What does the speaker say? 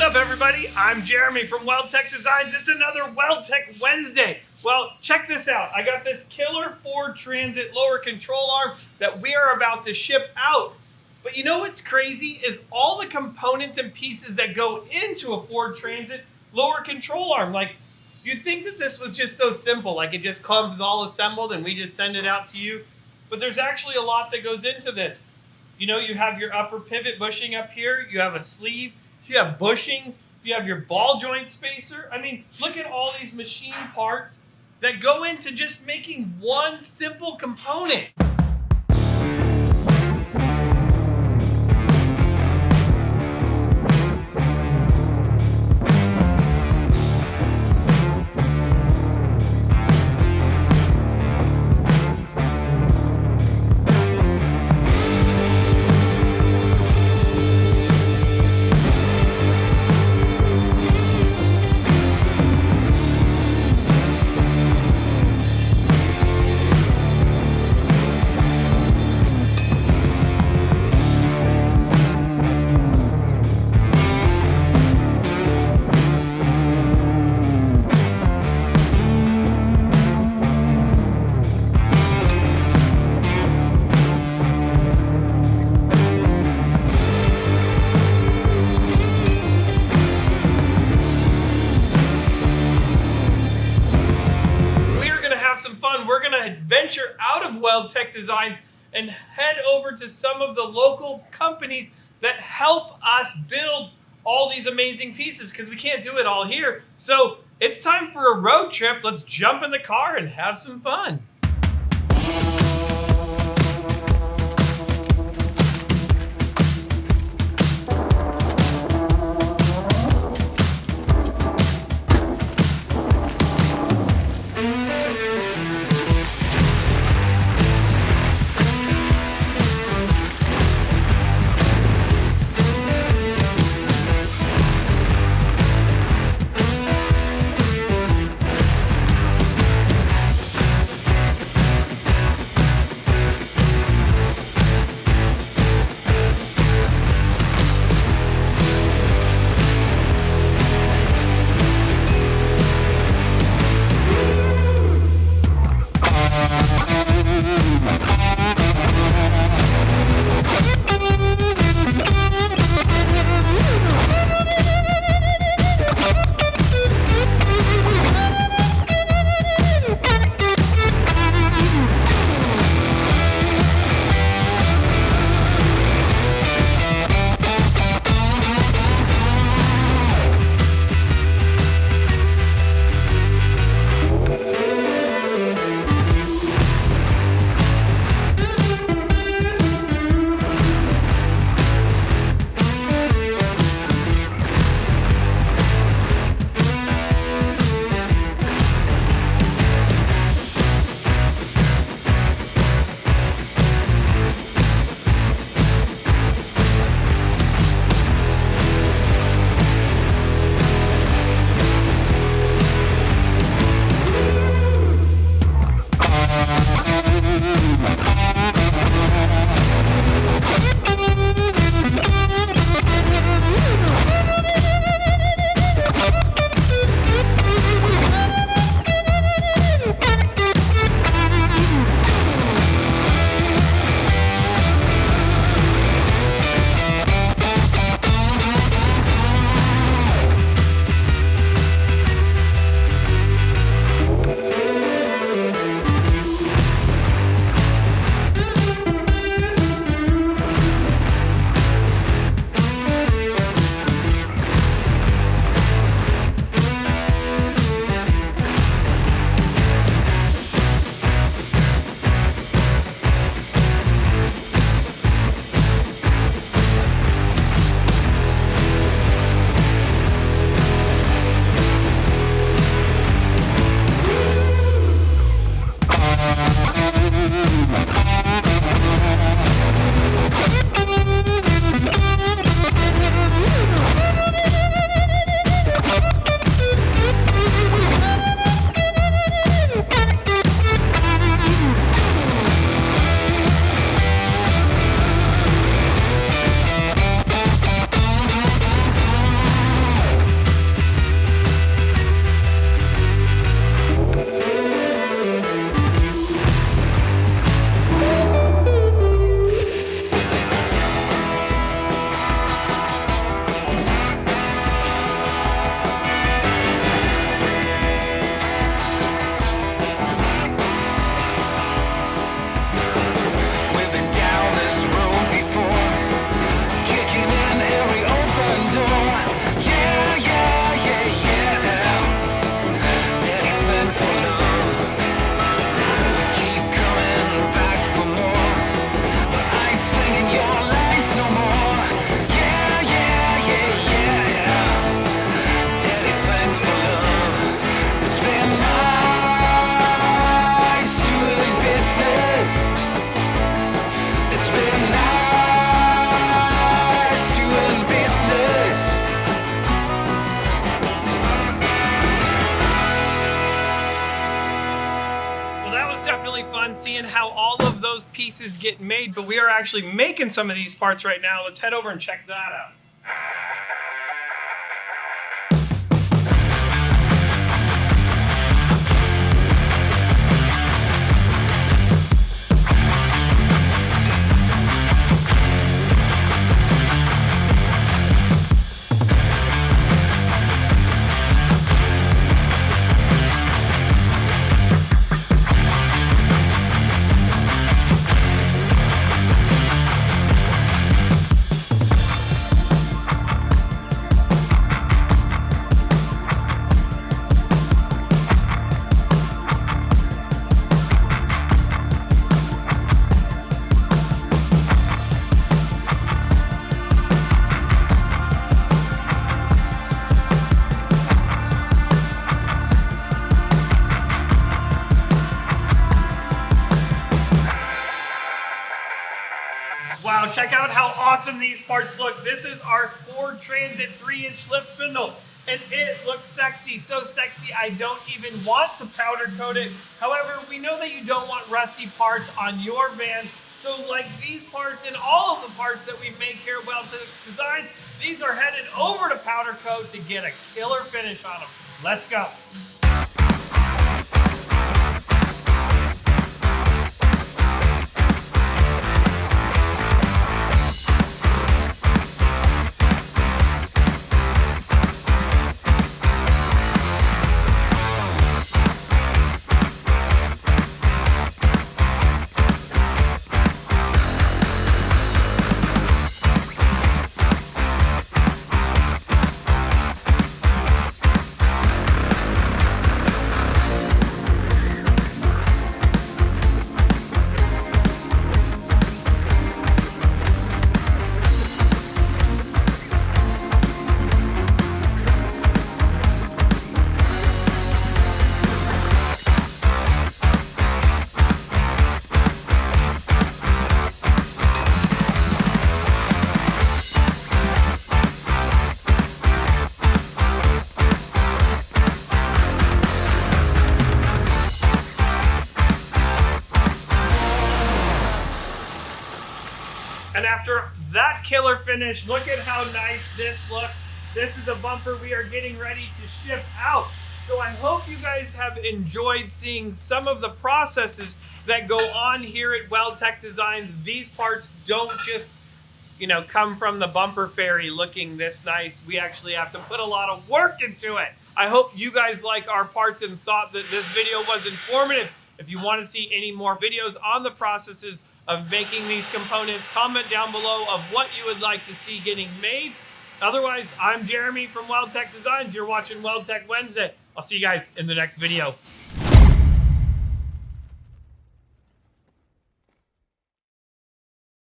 up, everybody? I'm Jeremy from WeldTec Designs. It's another WeldTec Wednesday. Well, check this out. I got this killer Ford Transit lower control arm that we are about to ship out. But you know what's crazy is all the components and pieces that go into a Ford Transit lower control arm. Like, you'd think that this was just so simple, like it just comes all assembled and we just send it out to you. But there's actually a lot that goes into this. You know, you have your upper pivot bushing up here, you have a sleeve, you have bushings, you have your ball joint spacer. I mean, look at all these machine parts that go into just making one simple component. Some fun. We're going to venture out of WeldTec Designs and head over to some of the local companies that help us build all these amazing pieces because we can't do it all here. So it's time for a road trip. Let's jump in the car and have some fun. pieces get made, but we are actually making some of these parts right now. Let's head over and check that out. Wow, check out how awesome these parts look. This is our Ford Transit 3-inch lift spindle, and it looks sexy, so sexy I don't even want to powder coat it. However, we know that you don't want rusty parts on your van, so like these parts and all of the parts that we make here at WeldTec Designs, these are headed over to powder coat to get a killer finish on them. Let's go. And after that killer finish, look at how nice this looks. This is a bumper we are getting ready to ship out. So I hope you guys have enjoyed seeing some of the processes that go on here at WeldTec Designs. These parts don't just, come from the bumper fairy looking this nice. We actually have to put a lot of work into it. I hope you guys like our parts and thought that this video was informative. If you want to see any more videos on the processes of making these components, comment down below of what you would like to see getting made. Otherwise, I'm Jeremy from WeldTec Designs. You're watching WeldTec Wednesday. I'll see you guys in the next video.